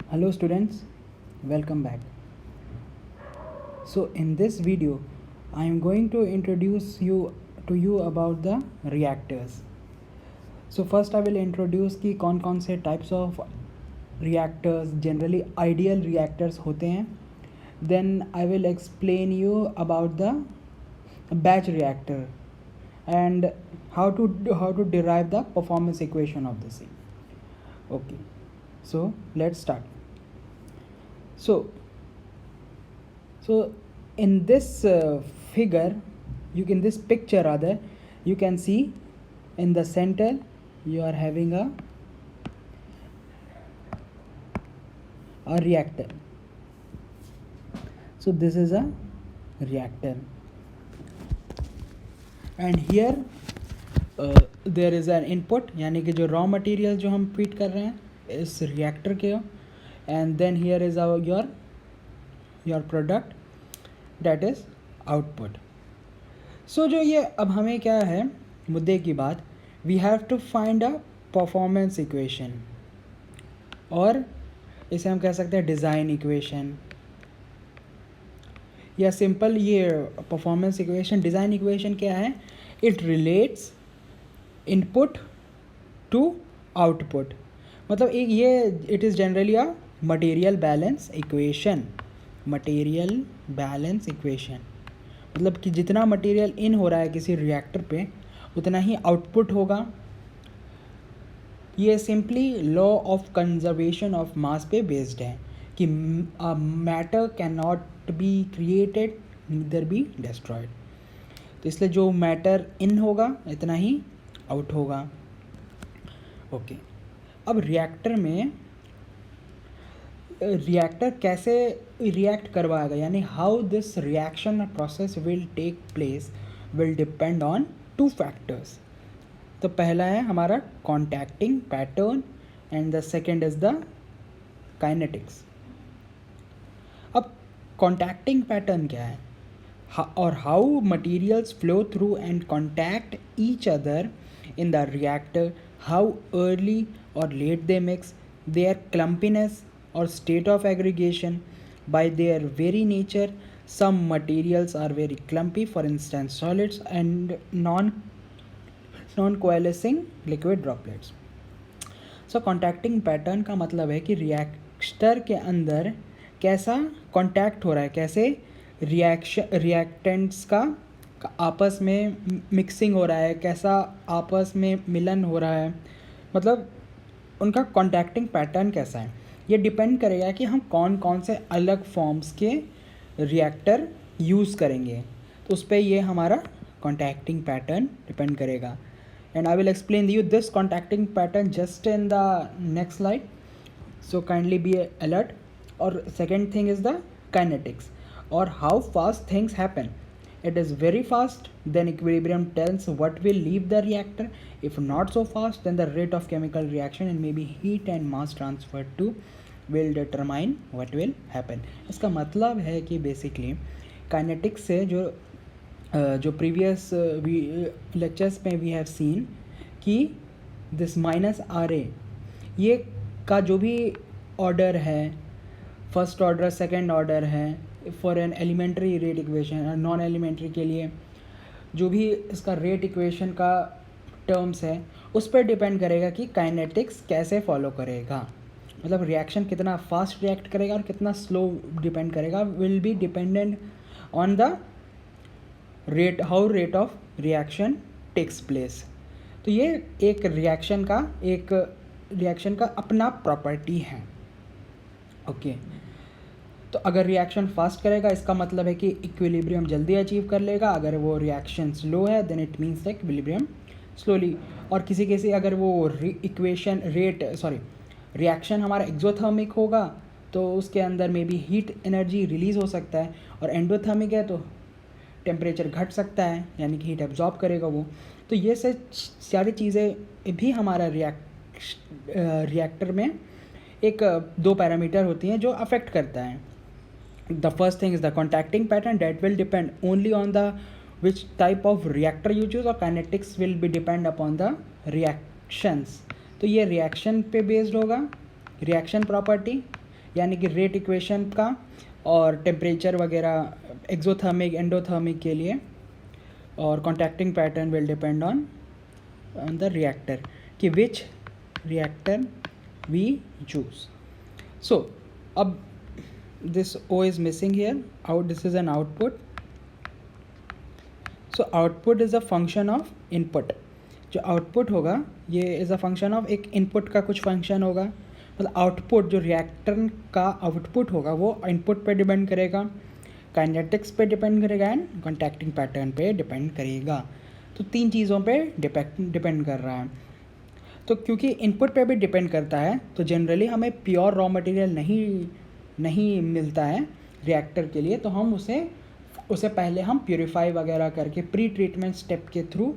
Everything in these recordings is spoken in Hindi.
Hello students, welcome back. So in this video I am going to introduce you about the reactors. So first I will introduce कि कौन से types of reactors generally ideal reactors होते हैं. Then I will explain you about the batch reactor and how to derive the performance equation of the same. Okay, so let's start. So in this figure, in this picture rather, you can see in the center you are having a reactor. So this is a reactor, and here there is an input, यानी कि जो raw material जो हम feed कर रहे हैं इस reactor के, and then here is your product, that is output. So जो ये अब हमें क्या है मुद्दे की बात, we have to find a performance equation, और इसे हम कह सकते हैं डिज़ाइन इक्वेशन या सिंपल ये परफॉर्मेंस इक्वेशन. डिज़ाइन इक्वेशन क्या है? It relates input to output. मतलब एक ये it is generally a material balance equation. Material balance equation मतलब कि जितना मटेरियल इन हो रहा है किसी रिएक्टर पे उतना ही आउटपुट होगा. ये simply law of conservation of mass पे बेस्ड है कि matter can not be created neither be destroyed. तो इसलिए जो मैटर इन होगा इतना ही आउट होगा. ओके, अब रिएक्टर कैसे रिएक्ट करवाएगा, यानी how this reaction process will take place will depend on two factors. तो पहला है हमारा contacting pattern and the second is the kinetics. अब कॉन्टैक्टिंग पैटर्न क्या है और how materials flow through and contact each other in the reactor, how early or late they mix, their clumpiness or state of aggregation. By their very nature, some materials are very clumpy, for instance solids and non-coalescing liquid droplets. So contacting pattern का मतलब है कि रिएक्टर के अंदर कैसा कॉन्टैक्ट हो रहा है, कैसे रिएक्टेंट्स का आपस में मिक्सिंग हो रहा है, कैसा आपस में मिलन हो रहा है, मतलब उनका कॉन्टैक्टिंग पैटर्न कैसा है. ये डिपेंड करेगा कि हम कौन कौन से अलग फॉर्म्स के रिएक्टर यूज़ करेंगे, तो उस पर ये हमारा कॉन्टैक्टिंग पैटर्न डिपेंड करेगा. And I will explain you this contacting pattern just in the next slide, so kindly be alert. और second thing is the kinetics और how fast things happen. It is very fast, then equilibrium tells what will leave the reactor. If not so fast, then the rate of chemical reaction and maybe heat and mass transfer to will determine what will happen. इसका मतलब है कि बेसिकली काइनेटिक्स से जो प्रीवियस लेक्चर्स में वी हैव सीन कि दिस माइनस आर ए ये का जो भी ऑर्डर है, फर्स्ट ऑर्डर सेकेंड ऑर्डर है for an elementary rate equation और नॉन एलिमेंट्री के लिए जो भी इसका रेट इक्वेशन का टर्म्स है उस पर डिपेंड करेगा कि काइनेटिक्स कैसे फॉलो करेगा. मतलब रिएक्शन कितना फास्ट रिएक्ट करेगा और कितना स्लो डिपेंड करेगा, will be dependent on the rate how rate of reaction takes place. तो ये एक रिएक्शन का अपना प्रॉपर्टी है. ओके, तो अगर रिएक्शन फास्ट करेगा इसका मतलब है कि इक्विलिब्रियम जल्दी अचीव कर लेगा. अगर वो रिएक्शन स्लो है then it means that equilibrium slowly. और किसी अगर वो रिएक्शन हमारा एक्सोथर्मिक होगा तो उसके अंदर में भी हीट एनर्जी रिलीज़ हो सकता है, और एंडोथर्मिक है तो टेम्परेचर घट सकता है यानी कि हीट एब्जॉर्ब करेगा वो. तो ये सारी चीज़ें भी हमारा रिएक्टर में एक दो पैरामीटर होती हैं जो अफेक्ट करता है. The first thing is the contacting pattern that will depend only on the which type of reactor you choose, और kinetics will be depend upon the reactions. तो ये रिएक्शन पे बेस्ड होगा, रिएक्शन प्रॉपर्टी यानी कि रेट इक्वेशन का और टेम्परेचर वगैरह एक्सोथर्मिक एंडोथर्मिक के लिए, और contacting pattern will depend on the reactor कि विच reactor we choose. So अब this O is missing here. This is an output. So output is a function of input. जो output होगा ये is a function of एक input का कुछ function होगा, मतलब output जो reactor का output होगा वो input पे depend करेगा, kinetics पे depend करेगा and contacting pattern पे depend करेगा. तो तीन चीज़ों पे depend कर रहा है. तो क्योंकि इनपुट पे भी डिपेंड करता है तो जनरली हमें प्योर रॉ मटेरियल नहीं मिलता है रिएक्टर के लिए, तो हम उसे पहले हम प्योरीफाई वगैरह करके प्री ट्रीटमेंट स्टेप के थ्रू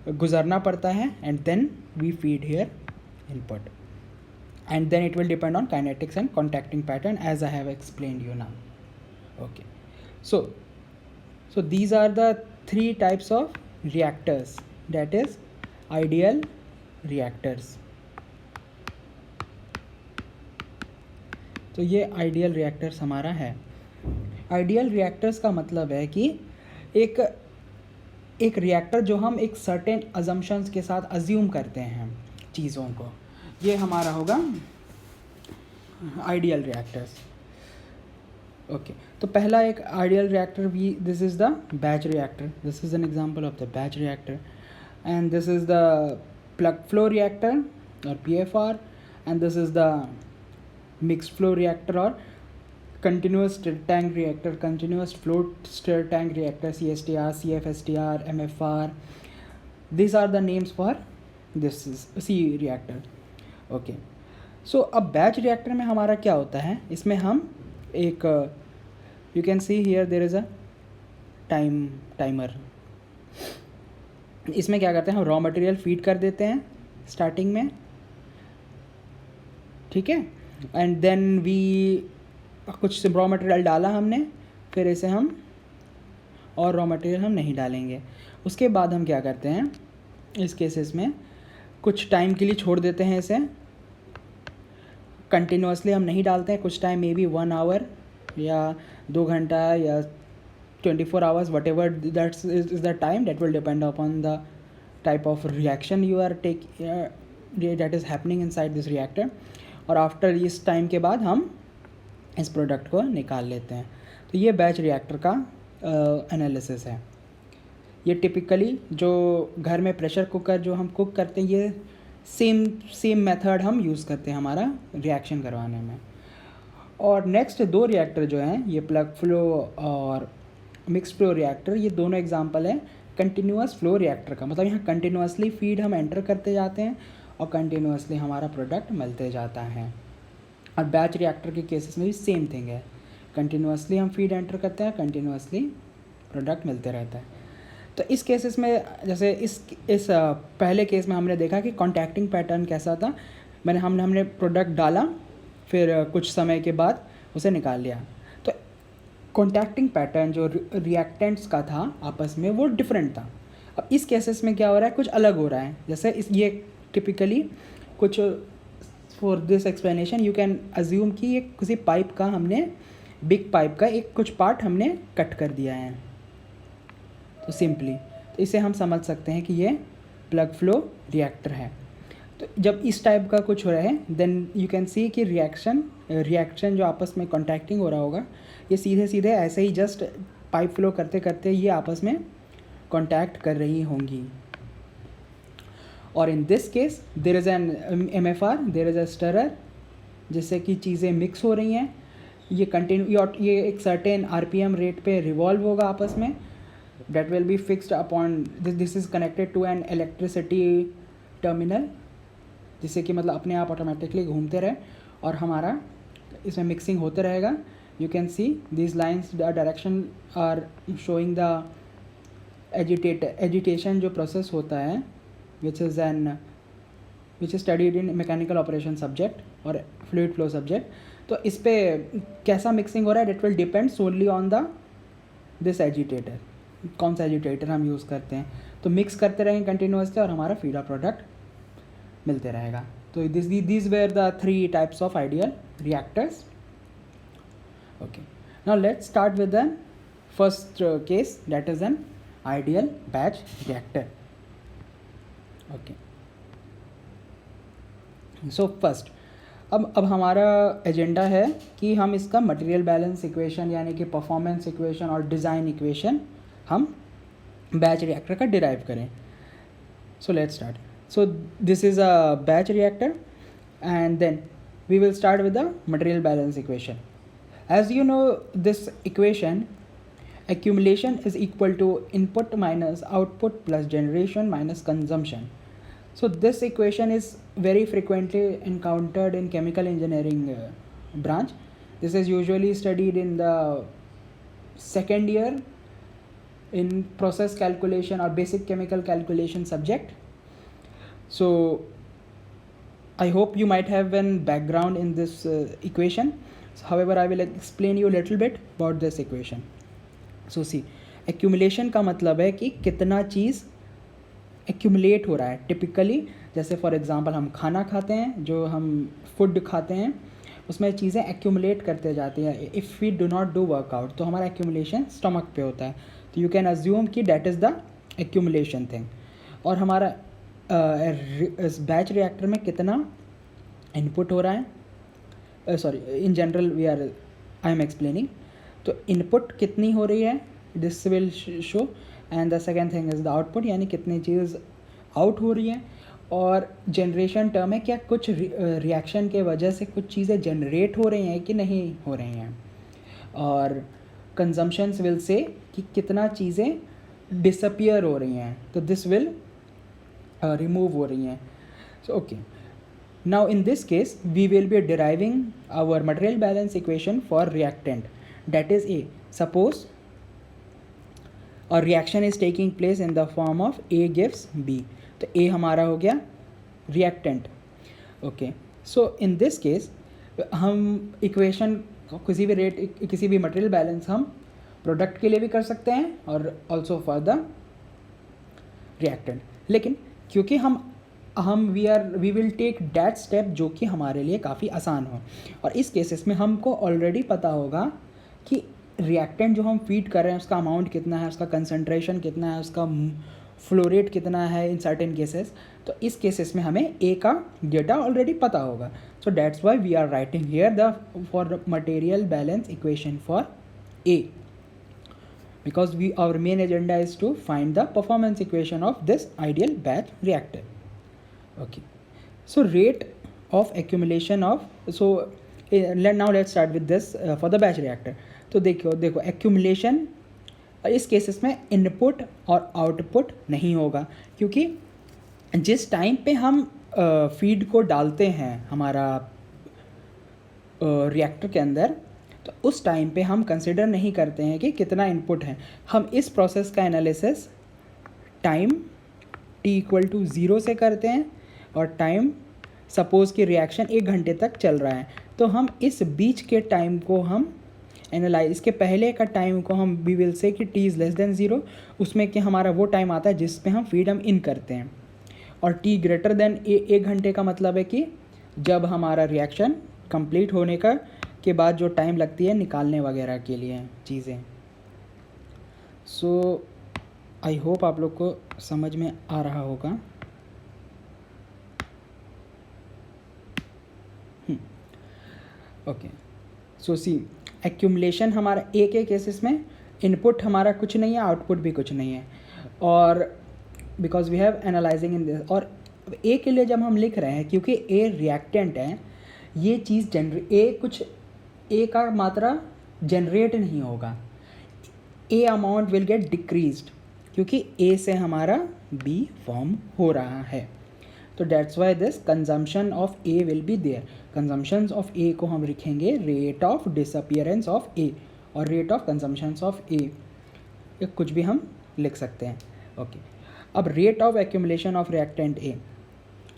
गुजरना पड़ता है, and then we feed here input, and then it will depend on kinetics and contacting pattern as I have explained you now. Okay, so these are the three types of reactors, that is ideal reactors. तो ये आइडियल रिएक्टर्स हमारा है. आइडियल रिएक्टर्स का मतलब है कि एक रिएक्टर जो हम एक सर्टेन अजम्पशंस के साथ अज्यूम करते हैं चीज़ों को, ये हमारा होगा आइडियल रिएक्टर्स. ओके, तो पहला एक ideal reactor this is the batch reactor. This is an example of the batch reactor, and this is the plug flow reactor or PFR, and this is the mixed flow reactor or continuous stir tank reactor, continuous flow stir tank reactor, CSTR, CFSTR, MFR. These are the names for this is C reactor. Okay, so अब batch reactor में हमारा क्या होता है, इसमें हम एक you can see here there is a timer. इसमें क्या करते हैं, हम रॉ मटेरियल फीड कर देते हैं स्टार्टिंग में, ठीक है, एंड देन वी कुछ रॉ मटेरियल डाला हमने, फिर इसे हम और रॉ मटेरियल हम नहीं डालेंगे. उसके बाद हम क्या करते हैं इस केसेस में, कुछ टाइम के लिए छोड़ देते हैं इसे, कंटिन्यूसली हम नहीं डालते हैं, कुछ टाइम मे बी 1 आवर या 2 घंटा या 24 hours, whatever that is the time, that will depend upon the type of reaction you are that is happening inside this reactor. और आफ्टर इस टाइम के बाद हम इस प्रोडक्ट को निकाल लेते हैं. तो ये बैच रिएक्टर का एनालिसिस है. ये टिपिकली जो घर में प्रेशर कुकर जो हम कुक करते हैं, ये सेम मेथड हम यूज़ करते हैं हमारा रिएक्शन करवाने में. और नेक्स्ट 2 रिएक्टर जो हैं, ये प्लग फ्लो और मिक्स फ्लो रिएक्टर, ये दोनों एग्जांपल हैं कंटिन्यूस फ्लो रिएक्टर का. मतलब यहाँ कंटिन्यूसली फीड हम एंटर करते जाते हैं और कंटिन्यूसली हमारा प्रोडक्ट मिलते जाता है. और बैच रिएक्टर के केसेस में भी सेम थिंग है, कंटिन्यूसली हम फीड एंटर करते हैं, कंटिन्यूसली प्रोडक्ट मिलते रहता है. तो इस केसेस में जैसे इस पहले केस में हमने देखा कि कॉन्टैक्टिंग पैटर्न कैसा था. हमने प्रोडक्ट डाला, फिर कुछ समय के बाद उसे निकाल लिया. तो कॉन्टैक्टिंग पैटर्न जो रिएक्टेंट्स का था आपस में वो डिफरेंट था. अब इस केसेस में क्या हो रहा है, कुछ अलग हो रहा है. जैसे ये टिपिकली कुछ for this explanation you can assume कि ये किसी पाइप का हमने बिग पाइप का एक कुछ पार्ट हमने कट कर दिया है. तो सिंपली तो इसे हम समझ सकते हैं कि ये प्लग फ्लो रिएक्टर है. तो जब इस टाइप का कुछ हो रहा है देन यू कैन सी कि रिएक्शन जो आपस में कॉन्टैक्टिंग हो रहा होगा, ये सीधे सीधे ऐसे ही जस्ट पाइप फ्लो करते करते ये आपस में कॉन्टैक्ट कर रही होंगी. और in this case there is an MFR, there is a stirrer, जिससे कि चीज़ें मिक्स हो रही हैं. ये एक सर्टेन RPM रेट पे रिवॉल्व होगा आपस में. that will be fixed upon this is connected to an electricity terminal, जिससे कि मतलब अपने आप ऑटोमेटिकली घूमते रहे और हमारा इसमें मिक्सिंग होते रहेगा. You can see these lines the direction are showing the agitation जो प्रोसेस होता है which is studied in mechanical operation subject और fluid flow subject. तो इस पे कैसा मिक्सिंग हो रहा है that will depend solely on the this agitator, कौन सा एजिटेटर हम यूज़ करते हैं. तो मिक्स करते रहेंगे कंटिन्यूसली और हमारा फीडर प्रोडक्ट मिलते रहेगा. तो this were the 3 types of ideal reactors. Okay, now let's start with the first case, that is an ideal batch reactor. Okay, so first अब हमारा एजेंडा है कि हम इसका मटेरियल बैलेंस इक्वेशन यानी कि परफॉर्मेंस इक्वेशन और डिज़ाइन इक्वेशन हम बैच रिएक्टर का डिराइव करें. So let's start. So this is a batch reactor, and then we will start with the material balance equation. As you know, this equation, accumulation is equal to input minus output plus generation minus consumption. So this equation is very frequently encountered in chemical engineering branch. This is usually studied in the second year in process calculation or basic chemical calculation subject. So I hope you might have a background in this equation. So, however, I will explain you a little bit about this equation. So see, accumulation का मतलब है कि कितना चीज़ accumulate हो रहा है. टिपिकली जैसे फॉर एग्जांपल हम खाना खाते हैं, जो हम फूड खाते हैं उसमें चीज़ें accumulate करते जाती हैं. If we do not do workout तो हमारा accumulation स्टमक पे होता है. तो यू कैन अज्यूम कि that is the accumulation thing. और हमारा इस बैच रिएक्टर में कितना इनपुट हो रहा है, sorry in general we are I am explaining. तो इनपुट कितनी हो रही है, this will show, and the second thing is the output, यानी कितनी चीज़ आउट हो रही है. और जनरेशन टर्म है, क्या कुछ रिएक्शन के वजह से कुछ चीज़ें जनरेट हो रही हैं कि नहीं हो रही हैं. और कंजम्पशंस विल से कि कितना चीज़ें डिसअपियर हो रही हैं, तो दिस विल रिमूव हो रही हैं. So okay, now in this case we will be deriving our material balance equation for reactant, that is A. Suppose a reaction is taking place in the form of A gives B, तो A हमारा हो गया reactant. Okay, so in this case हम इक्वेशन किसी भी रेट किसी भी मटेरियल बैलेंस हम प्रोडक्ट के लिए भी कर सकते हैं और ऑल्सो फॉर द रिएक्टेंट. लेकिन क्योंकि हम we will take that step जो कि हमारे लिए काफ़ी आसान हो. और इस केसेस में हमको ऑलरेडी पता होगा कि रिएक्टेंट जो हम फीड कर रहे हैं उसका अमाउंट कितना है, उसका कंसंट्रेशन कितना है, उसका फ्लो रेट कितना है इन सर्टेन केसेस. तो इस केसेस में हमें ए का डेटा ऑलरेडी पता होगा. So that's why we are writing here the for material balance equation for A, because our main agenda is to find the performance equation of this ideal batch reactor. Okay, so rate of accumulation of, so now let's start with this for the batch reactor. तो देखो accumulation इस केसेस में इनपुट और आउटपुट नहीं होगा, क्योंकि जिस टाइम पे हम फीड को डालते हैं हमारा रिएक्टर के अंदर, तो उस टाइम पे हम कंसिडर नहीं करते हैं कि कितना इनपुट है. हम इस प्रोसेस का एनालिसिस टाइम t = 0 से करते हैं, और टाइम सपोज़ कि रिएक्शन 1 घंटे तक चल रहा है, तो हम इस बीच के टाइम को हम एनालाइज, इसके पहले का टाइम को हम वी विल से कि t < 0, उसमें कि हमारा वो टाइम आता है जिसमें हम फीड हम इन करते हैं. और t > 1 घंटे का मतलब है कि जब हमारा रिएक्शन कंप्लीट होने के बाद जो टाइम लगती है निकालने वगैरह के लिए चीज़ें. सो आई होप आप लोग को समझ में आ रहा होगा. ओके, सो सी एक्यूमुलेशन हमारा ए के केसेस में इनपुट हमारा कुछ नहीं है, आउटपुट भी कुछ नहीं है, और because we have analysing in this. और ए के लिए जब हम लिख रहे हैं, क्योंकि ए रिएक्टेंट है, ये चीज़ ए का मात्रा जनरेट नहीं होगा, ए अमाउंट विल गेट डिक्रीज्ड, क्योंकि ए से हमारा बी फॉर्म हो रहा है. तो that's why this consumption of A will be there. Consumption of A को हम लिखेंगे rate of disappearance of A और rate of consumption of A, कुछ भी हम लिख सकते हैं. ओके, अब rate of accumulation of reactant A,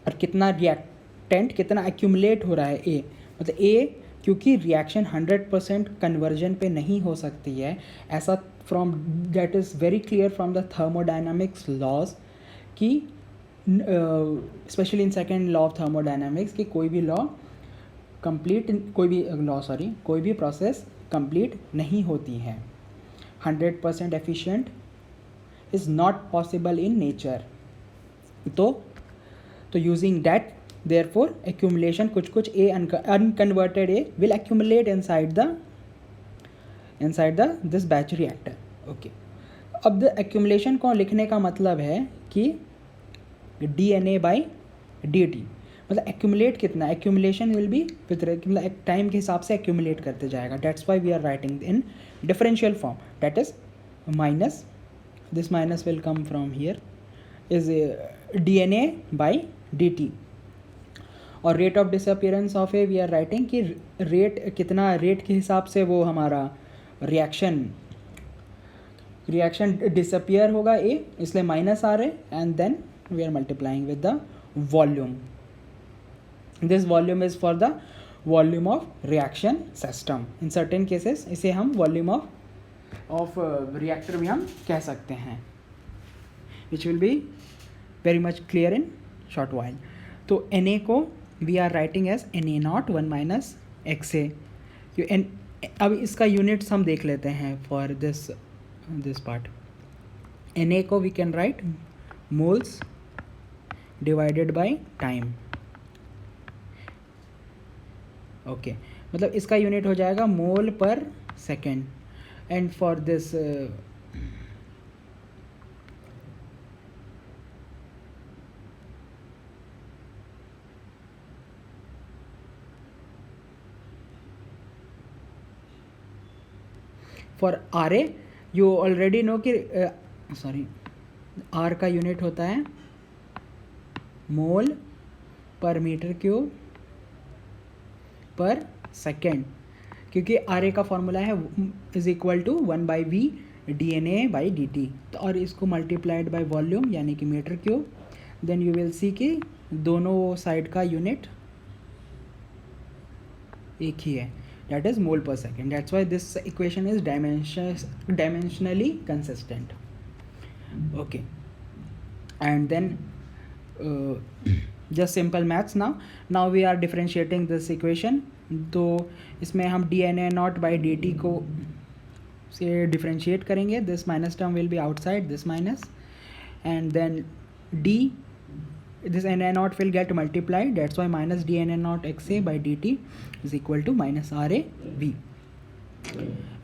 और कितना रिएक्टेंट कितना एक्यूमुलेट हो रहा है ए, मतलब ए, क्योंकि रिएक्शन 100% कन्वर्जन पे नहीं हो सकती है, ऐसा from that is very clear from the thermodynamics laws कि specially in second law of thermodynamics कि कोई भी प्रोसेस कंप्लीट नहीं होती हैं. 100% efficient is not possible in nature. तो यूजिंग दैट therefore accumulation कुछ A unconverted A will accumulate inside the this batch reactor. Okay. अब द accumulation को लिखने का मतलब है कि DNA by dt, मतलब accumulate कितना, accumulation will be मतलब टाइम के हिसाब से accumulate करते जाएगा. That's why we are writing in differential form, that is minus, this minus will come from here, is DNA by dt. और rate of disappearance of A we are writing कि रेट कितना, रेट के हिसाब से वो हमारा रिएक्शन डिसअपियर होगा ए, इसलिए माइनस आ रहे. And then we are multiplying with the volume. This volume is for the volume of reaction system. In certain cases इसे हम वॉल्यूम ऑफ रिएक्टर भी हम कह सकते हैं, which will be very much clear in short while. तो Na को we are writing as Na0 1 minus XA. अब इसका यूनिट्स हम देख लेते हैं फॉर दिस पार्ट. Na को we can write moles divided by time. Okay, मतलब इसका यूनिट हो जाएगा mole per second. And for this for RA you already know कि R का यूनिट होता है मोल पर मीटर क्यूब पर सेकेंड, क्योंकि RA का फॉर्मूला है is equal to 1/V DNA/dt. तो और इसको मल्टीप्लाइड बाय वॉल्यूम यानी कि metre cube. Then you will see कि दोनों साइड का यूनिट एक ही है, that is mole per second. That's why this equation is dimensionally consistent. Okay, and then just simple maths now we are differentiating this equation. तो इसमें हम DNA0 by dt को से differentiate करेंगे. this minus term will be outside this minus, and then this Na0 will get multiplied. That's why minus DNA0 XA by dt is equal to minus RAV.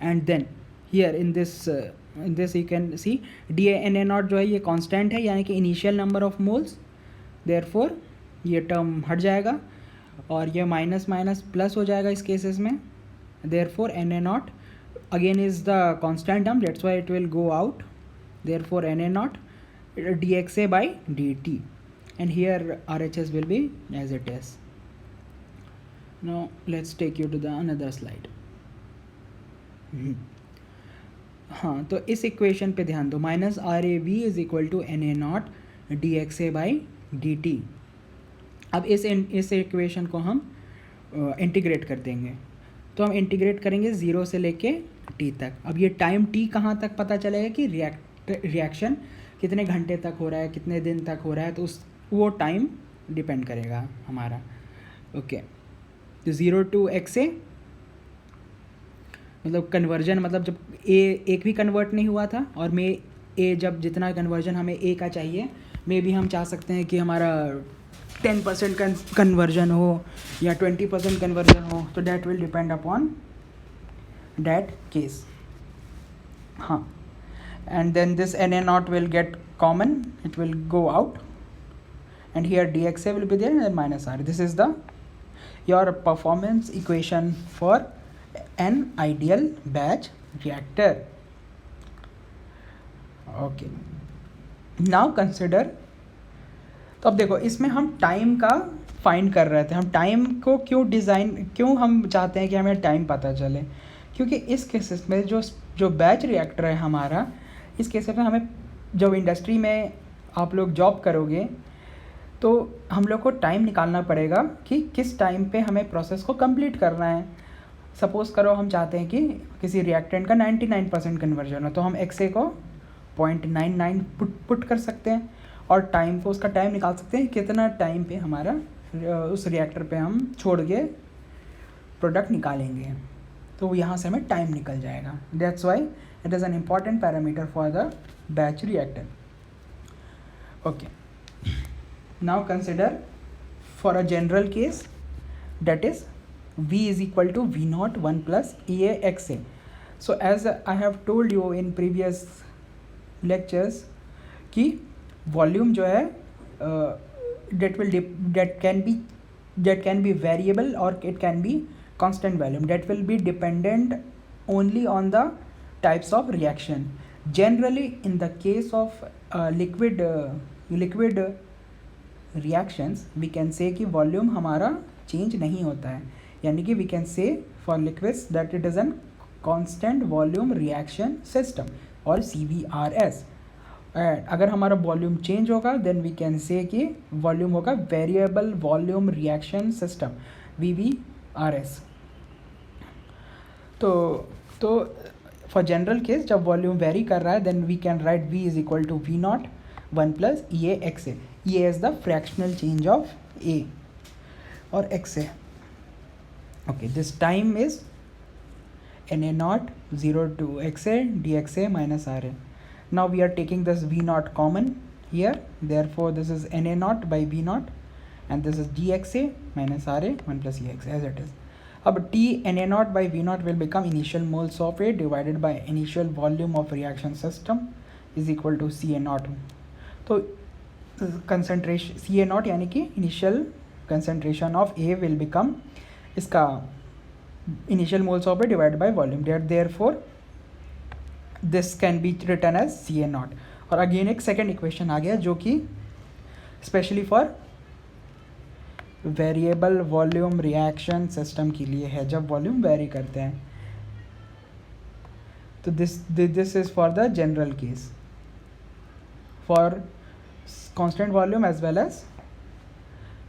And then here in this you can see DNA0 जो है ये constant है, यानी कि initial number of moles. Therefore ये term हट जाएगा और ये माइनस माइनस प्लस हो जाएगा इस केसेस में. Therefore Na0 again is the constant term. That's why it will go out. Therefore Na0 dXA by dt. And here RHS will be as it is. Now let's take you to the another slide. हाँ, तो इस इक्वेशन पे ध्यान दो. Minus RAV is equal to Na0 dXA by dt. अब इस इक्वेशन को हम इंटीग्रेट कर देंगे. तो हम इंटीग्रेट करेंगे 0 से लेके t तक. अब ये टाइम t कहाँ तक पता चलेगा कि रिएक्शन कितने घंटे तक हो रहा है, कितने दिन तक हो रहा है, तो वो टाइम डिपेंड करेगा हमारा. ओके, तो 0 to XA मतलब कन्वर्जन, मतलब जब एक भी कन्वर्ट नहीं हुआ था और जब जितना कन्वर्जन हमें A का चाहिए, भी हम चाह सकते हैं कि हमारा 10% कन्वर्जन हो या 20% कन्वर्जन हो, तो that will depend upon that case. हाँ, and then this Na0 will get common, it will go out, and here dXA will be there and minus R. This is your performance equation for an ideal batch reactor. Okay, now consider. तो अब देखो, इसमें हम टाइम का फाइंड कर रहे थे. हम टाइम को क्यों हम चाहते हैं कि हमें टाइम पता चले, क्योंकि इस केसेस में जो बैच रिएक्टर है हमारा, इस केसेस में हमें जब इंडस्ट्री में आप लोग जॉब करोगे तो हम लोग को टाइम निकालना पड़ेगा कि किस टाइम पे हमें प्रोसेस को कंप्लीट करना है. सपोज़ करो हम चाहते हैं कि किसी रिएक्टेंट का 99% कन्वर्जन हो, तो हम XA को 0.99 पुट कर सकते हैं और टाइम को, उसका टाइम निकाल सकते हैं कितना टाइम पे हमारा उस रिएक्टर पे हम छोड़ के प्रोडक्ट निकालेंगे. तो यहाँ से हमें टाइम निकल जाएगा. That's why it is an important parameter for the batch reactor. Okay, now consider for a general case, that is V is equal to V naught 1 plus EA XA. So as I have told you in previous lectures कि volume जो है that can be variable or it can be constant volume, that will be dependent only on the types of reaction. Generally in the case of liquid reactions we can say कि volume हमारा चेंज नहीं होता है, यानी कि we can say for liquids that it is an constant volume reaction system और CVRS. अगर हमारा वॉल्यूम चेंज होगा देन वी कैन से कि वॉल्यूम होगा variable volume reaction system VVRS. तो फॉर जनरल केस जब वॉल्यूम वेरी कर रहा है then we can write V is equal to V naught 1 plus EA XA. EA is the fractional change of A or XA. Okay, this time is Na naught 0 to XA dXA minus RA. Now we are taking this V naught common here, therefore this is Na naught by V naught and this is dXA minus RA 1 plus EXA as it is. अब T Na naught by V naught will become initial moles of A divided by initial volume of reaction system is equal to Ca naught. तो concentration Ca naught यानी कि initial concentration of A will become इसका initial moles of A divided by volume. Therefore this can be written as Ca naught. और अगेन एक सेकेंड इक्वेशन आ गया जो कि specially for variable volume reaction system के लिए है जब वॉल्यूम वेरी करते हैं. तो this is for the general case for constant volume as well as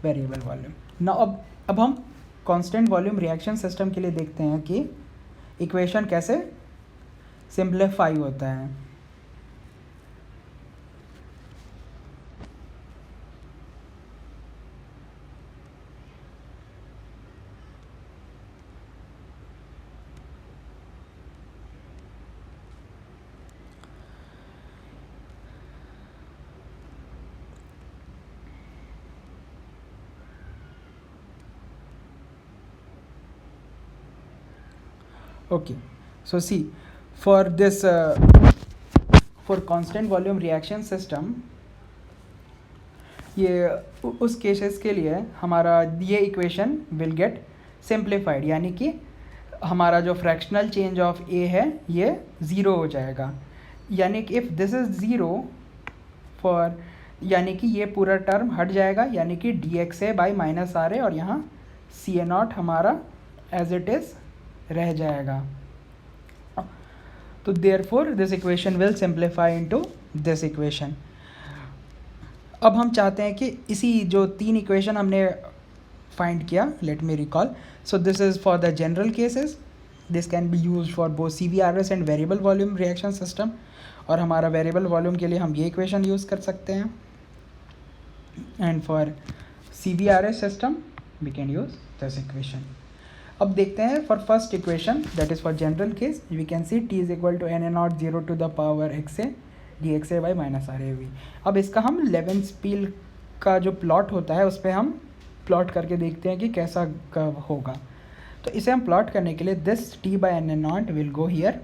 variable volume. ना अब हम कांस्टेंट वॉल्यूम रिएक्शन सिस्टम के लिए देखते हैं कि इक्वेशन कैसे सिंप्लीफाई होता है. Okay, so see for this for constant volume reaction system ये उस केसेस के लिए हमारा ये इक्वेशन विल गेट सिंप्लीफाइड, यानी कि हमारा जो फ्रैक्शनल चेंज ऑफ ए है ये ज़ीरो हो जाएगा. यानी कि if this is zero for, यानी कि ये पूरा टर्म हट जाएगा, यानी कि dXA बाई माइनस RA और यहाँ Ca नॉट हमारा एज इट इज़ रह जाएगा. तो therefore this equation will simplify into this equation. अब हम चाहते हैं कि इसी जो तीन इक्वेशन हमने फाइंड किया, let me recall. So this is for the general cases, this can be use for both CVRS and variable volume reaction system. और हमारा वेरिएबल वॉल्यूम के लिए हम ये इक्वेशन यूज़ कर सकते हैं, and for CVRS system we can use this equation. अब देखते हैं for first equation that is for general case we can see T is equal to Na naught 0 to the power XA dXA by minus RAV. अब इसका हम लेवेंस्पील का जो प्लॉट होता है उस पर हम प्लॉट करके देखते हैं कि कैसा कर्व होगा. तो इसे हम प्लॉट करने के लिए this T by Na not will go here,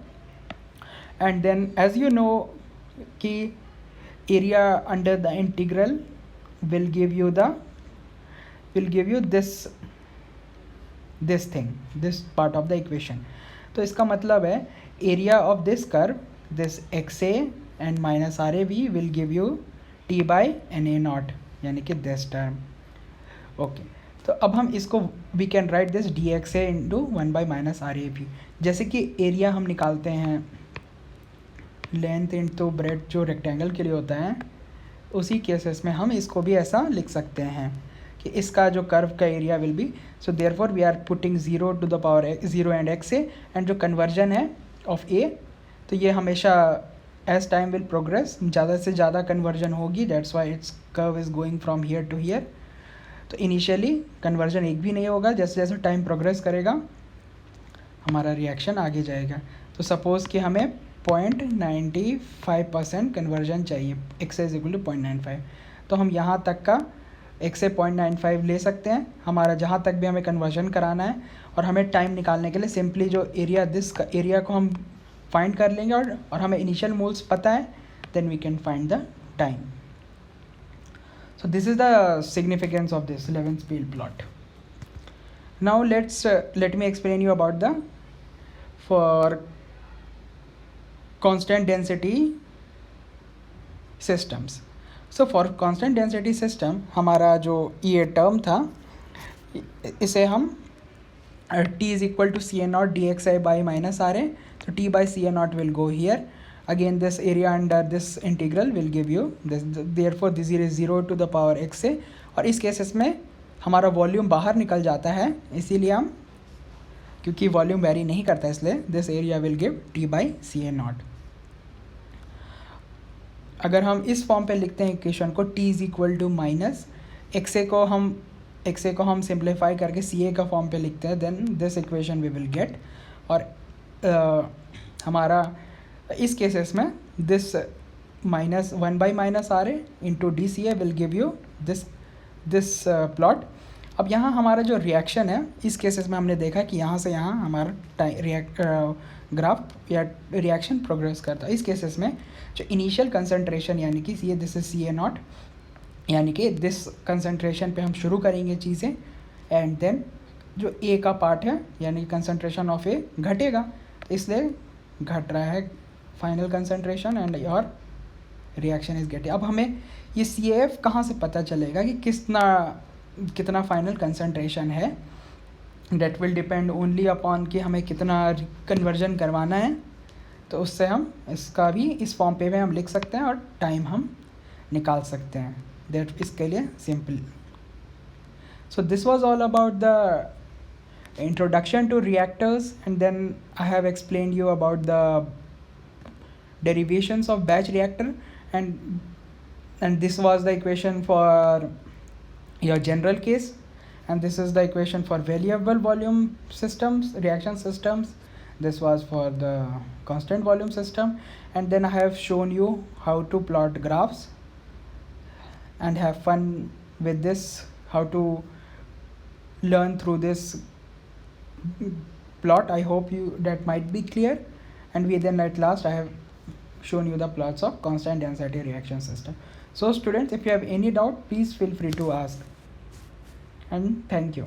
and then as you know कि area under the integral will give you this thing, this part of the equation. तो इसका मतलब है area of this curve, this XA and minus RAV will give you T by Na naught, यानी कि दिस टर्म. ओके, तो अब हम इसको we can write this dXA into 1 by minus RAV. जैसे कि एरिया हम निकालते हैं लेंथ इंटू ब्रेड जो रेक्टेंगल के लिए होता है, उसी केसेस में हम इसको भी ऐसा लिख सकते हैं कि इसका जो कर्व का area will be. So therefore we are putting 0 to the power 0 and XA, एंड जो कन्वर्जन है ऑफ A, तो ये हमेशा एज टाइम विल प्रोग्रेस ज़्यादा से ज़्यादा कन्वर्जन होगी. That's why it's curve is going from here to here. तो इनिशियली कन्वर्जन एक भी नहीं होगा, जैसे जैसे टाइम प्रोग्रेस करेगा हमारा रिएक्शन आगे जाएगा। तो सपोज़ कि हमें 0.95% कन्वर्जन चाहिए, x इज इक्वल टू 0.95, तो हम यहाँ तक का x से 0.95 ले सकते हैं, हमारा जहाँ तक भी हमें कन्वर्जन कराना है। और हमें टाइम निकालने के लिए सिंपली जो एरिया एरिया को हम फाइंड कर लेंगे और हमें इनिशियल मोल्स पता है, then we can find the time. So this is the significance of this Levensfield plot. Now let me explain you about the for constant density systems. So for constant density system हमारा जो ये टर्म था, इसे हम t is equal to CA0 dxi by minus RA, so t by CA0 will go here. Again this area under this integral will give you this, therefore this is 0 to the power x से, और इस केसेस में हमारा वॉल्यूम बाहर निकल जाता है, इसीलिए हम, क्योंकि वॉल्यूम वेरी नहीं करता इसलिए this area will give t by CA0. अगर हम इस फॉर्म पे लिखते हैं इक्वेशन को, t is equal to minus X A को हम सिंप्लीफाई करके CA का फॉर्म पे लिखते हैं, then this equation we will get. और हमारा इस केसेस में this minus 1 by minus RA into DCA will give you this plot. अब यहाँ हमारा जो रिएक्शन है, इस केसेस में हमने देखा कि यहाँ से यहाँ हमारा ग्राफ या रिएक्शन प्रोग्रेस करता है। इस केसेस में जो इनिशियल कंसंट्रेशन यानी कि दिस इज CA0, यानी कि दिस कंसंट्रेशन पे हम शुरू करेंगे चीज़ें, एंड देन जो A का पार्ट है यानी कंसंट्रेशन ऑफ A घटेगा, इसलिए घट रहा है final concentration and your reaction is getting. अब हमें ये CAF कहाँ से पता चलेगा कि कितना फाइनल कंसंट्रेशन है? That will depend only upon कि हमें कितना कन्वर्जन करवाना है। तो उससे हम इसका भी इस फॉर्म पे हम लिख सकते हैं और टाइम हम निकाल सकते हैं। दैट इसके लिए simple. So this was all about the introduction to reactors, and then I have explained you about the derivations of batch reactor, and this was the equation for your general case, and this is the equation for variable volume systems, reaction systems. This was for the constant volume system, and then I have shown you how to plot graphs and have fun with this, how to learn through this plot. I hope you that might be clear, and then at last I have shown you the plots of constant density reaction system. So students, if you have any doubt, please feel free to ask, and thank you.